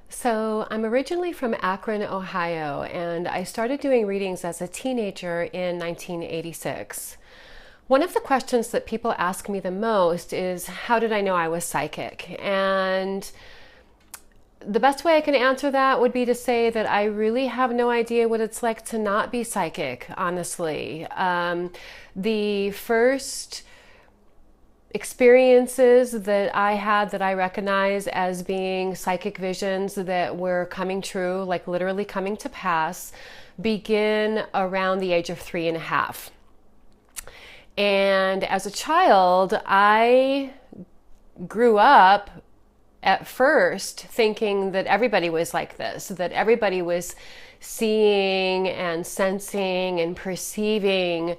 So I'm originally from Akron, Ohio, and I started doing readings as a teenager in 1986. One of the questions that people ask me the most is, how did I know I was psychic? And the best way I can answer that would be to say that I really have no idea what it's like to not be psychic, honestly. The first experiences that I had that I recognize as being psychic visions that were coming true, like literally coming to pass, begin around the age of 3.5. And as a child, I grew up at first thinking that everybody was like this, that everybody was seeing and sensing and perceiving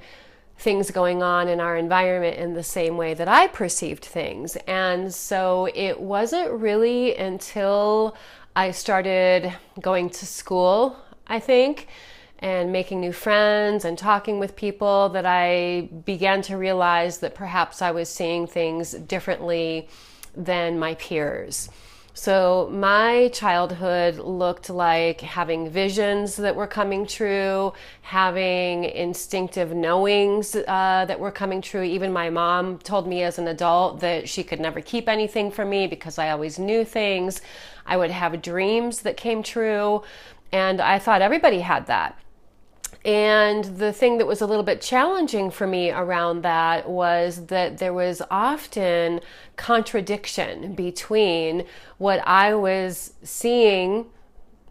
things going on in our environment in the same way that I perceived things. And so it wasn't really until I started going to school, I think, and making new friends and talking with people that I began to realize that perhaps I was seeing things differently than my peers. So my childhood looked like having visions that were coming true, having instinctive knowings that were coming true. Even my mom told me as an adult that she could never keep anything from me because I always knew things. I would have dreams that came true, and I thought everybody had that. And the thing that was a little bit challenging for me around that was that there was often contradiction between what I was seeing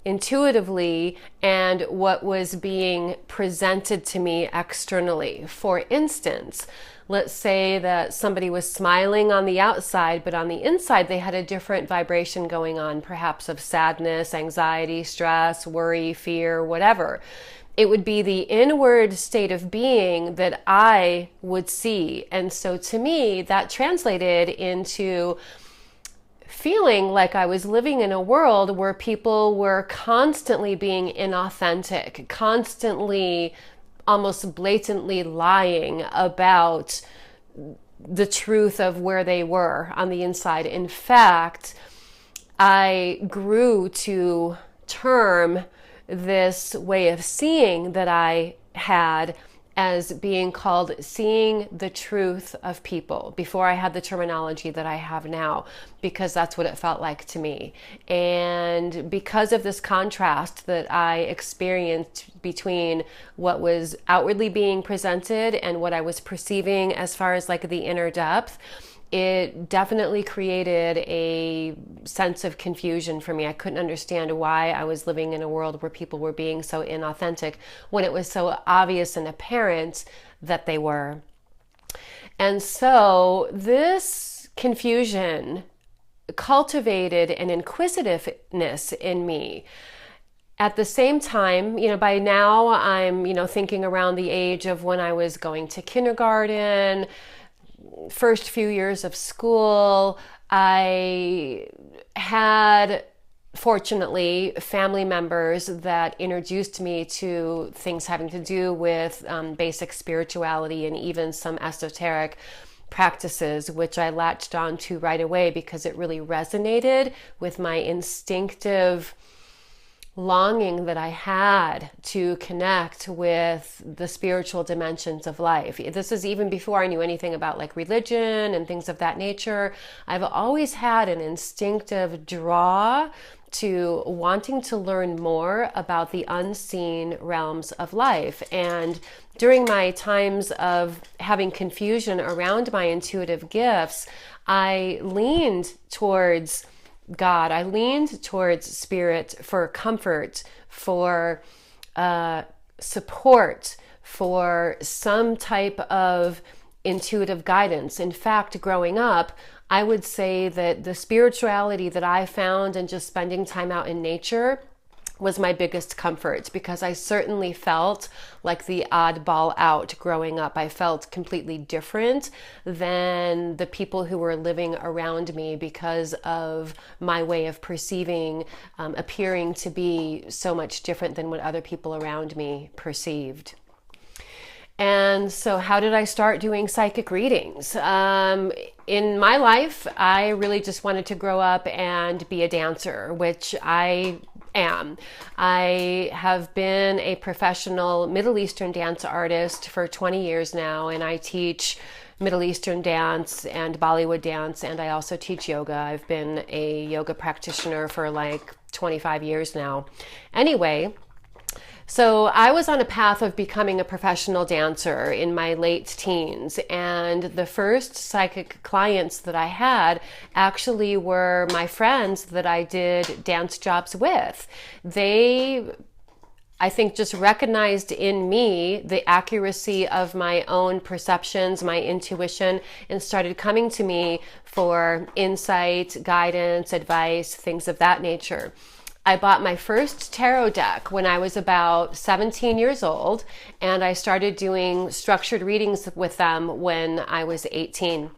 intuitively and what was being presented to me externally. For instance, let's say that somebody was smiling on the outside, but on the inside they had a different vibration going on, perhaps of sadness, anxiety, stress, worry, fear, whatever. It would be the inward state of being that I would see. And so to me, that translated into feeling like I was living in a world where people were constantly being inauthentic, constantly, almost blatantly lying about the truth of where they were on the inside. In fact, I grew to term this way of seeing that I had as being called seeing the truth of people before I had the terminology that I have now, because that's what it felt like to me. And because of this contrast that I experienced between what was outwardly being presented and what I was perceiving as far as like the inner depth, it definitely created a sense of confusion for me. I couldn't understand why I was living in a world where people were being so inauthentic when it was so obvious and apparent that they were. And so this confusion cultivated an inquisitiveness in me. At the same time, by now I'm, thinking around the age of when I was going to kindergarten, first few years of school. I had, fortunately, family members that introduced me to things having to do with basic spirituality and even some esoteric practices, which I latched on to right away because it really resonated with my instinctive longing that I had to connect with the spiritual dimensions of life. This is even before I knew anything about like religion and things of that nature. I've always had an instinctive draw to wanting to learn more about the unseen realms of life. And during my times of having confusion around my intuitive gifts, I leaned towards God. I leaned towards spirit for comfort, for support, for some type of intuitive guidance. In fact, growing up, I would say that the spirituality that I found in just spending time out in nature was my biggest comfort, because I certainly felt like the oddball out growing up. I felt completely different than the people who were living around me because of my way of perceiving, appearing to be so much different than what other people around me perceived. And so, how did I start doing psychic readings? In my life, I really just wanted to grow up and be a dancer, which I am. I have been a professional Middle Eastern dance artist for 20 years now, and I teach Middle Eastern dance and Bollywood dance, and I also teach yoga. I've been a yoga practitioner for like 25 years now. Anyway, so I was on a path of becoming a professional dancer in my late teens, and the first psychic clients that I had actually were my friends that I did dance jobs with. They, I think, just recognized in me the accuracy of my own perceptions, my intuition, and started coming to me for insight, guidance, advice, things of that nature. I bought my first tarot deck when I was about 17 years old, and I started doing structured readings with them when I was 18.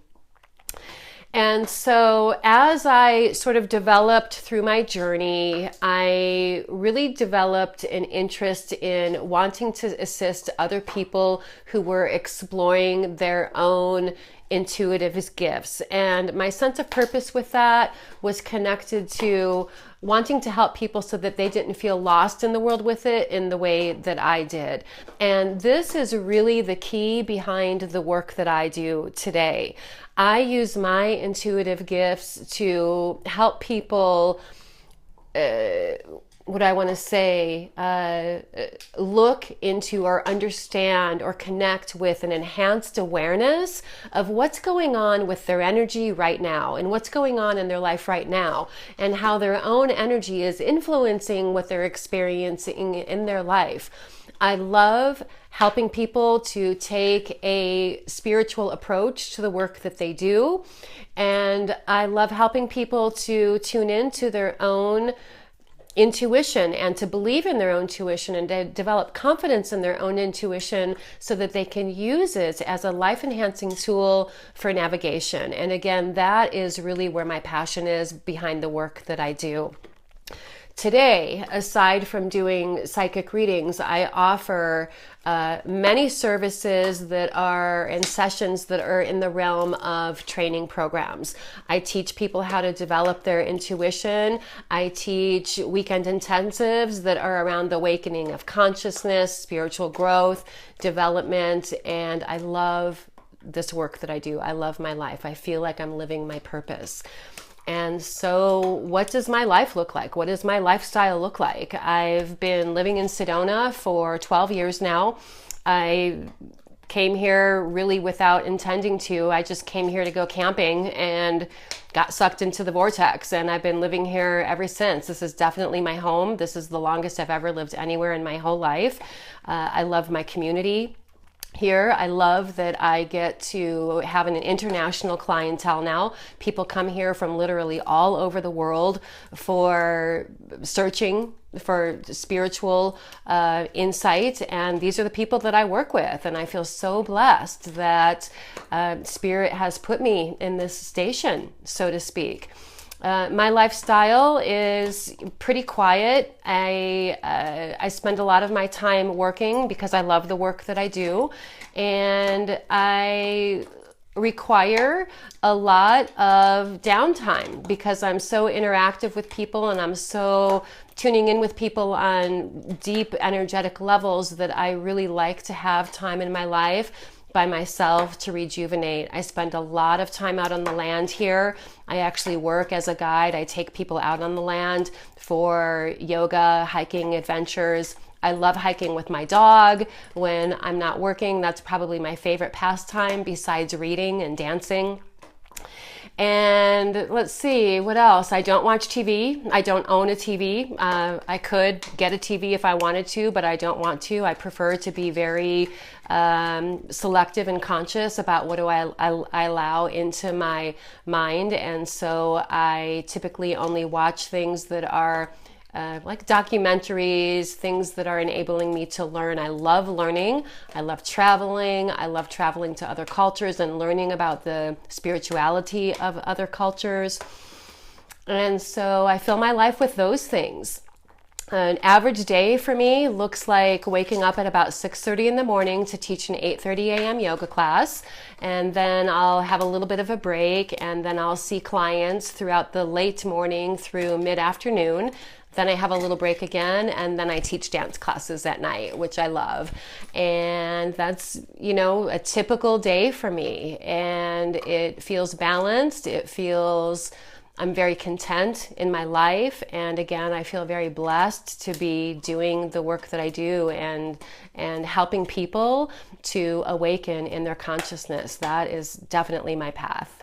And so as I sort of developed through my journey, I really developed an interest in wanting to assist other people who were exploring their own intuitive gifts. And my sense of purpose with that was connected to wanting to help people so that they didn't feel lost in the world with it in the way that I did. And this is really the key behind the work that I do today. I use my intuitive gifts to help people look into or understand or connect with an enhanced awareness of what's going on with their energy right now and what's going on in their life right now and how their own energy is influencing what they're experiencing in their life. I love helping people to take a spiritual approach to the work that they do. And I love helping people to tune into their own intuition and to believe in their own intuition and to develop confidence in their own intuition so that they can use it as a life-enhancing tool for navigation. And again, that is really where my passion is behind the work that I do. Today, aside from doing psychic readings, I offer many services that are and sessions that are in the realm of training programs. I teach people how to develop their intuition. I teach weekend intensives that are around the awakening of consciousness, spiritual growth, development, and I love this work that I do. I love my life. I feel like I'm living my purpose. And so what does my life look like? What does my lifestyle look like? I've been living in Sedona for 12 years now. I came here really without intending to. I just came here to go camping and got sucked into the vortex. And I've been living here ever since. This is definitely my home. This is the longest I've ever lived anywhere in my whole life. I love my community here. I love that I get to have an international clientele now. People come here from literally all over the world for searching for spiritual insight, and these are the people that I work with, and I feel so blessed that Spirit has put me in this station, so to speak. My lifestyle is pretty quiet. I spend a lot of my time working because I love the work that I do, and I require a lot of downtime because I'm so interactive with people and I'm so tuning in with people on deep energetic levels that I really like to have time in my life by myself to rejuvenate. I spend a lot of time out on the land here. I actually work as a guide. I take people out on the land for yoga, hiking adventures. I love hiking with my dog when I'm not working. That's probably my favorite pastime besides reading and dancing. And let's see, what else? I don't watch TV. I don't own a TV. I could get a TV if I wanted to, but I don't want to. I prefer to be very selective and conscious about what do I allow into my mind. And so I typically only watch things that are like documentaries, things that are enabling me to learn. I love learning. I love traveling. I love traveling to other cultures and learning about the spirituality of other cultures. And so I fill my life with those things. An average day for me looks like waking up at about 6:30 in the morning to teach an 8:30 a.m. yoga class, and then I'll have a little bit of a break, and then I'll see clients throughout the late morning through mid-afternoon. Then I have a little break again, and then I teach dance classes at night, which I love. And that's, a typical day for me. And it feels balanced. I'm very content in my life, and again, I feel very blessed to be doing the work that I do and helping people to awaken in their consciousness. That is definitely my path.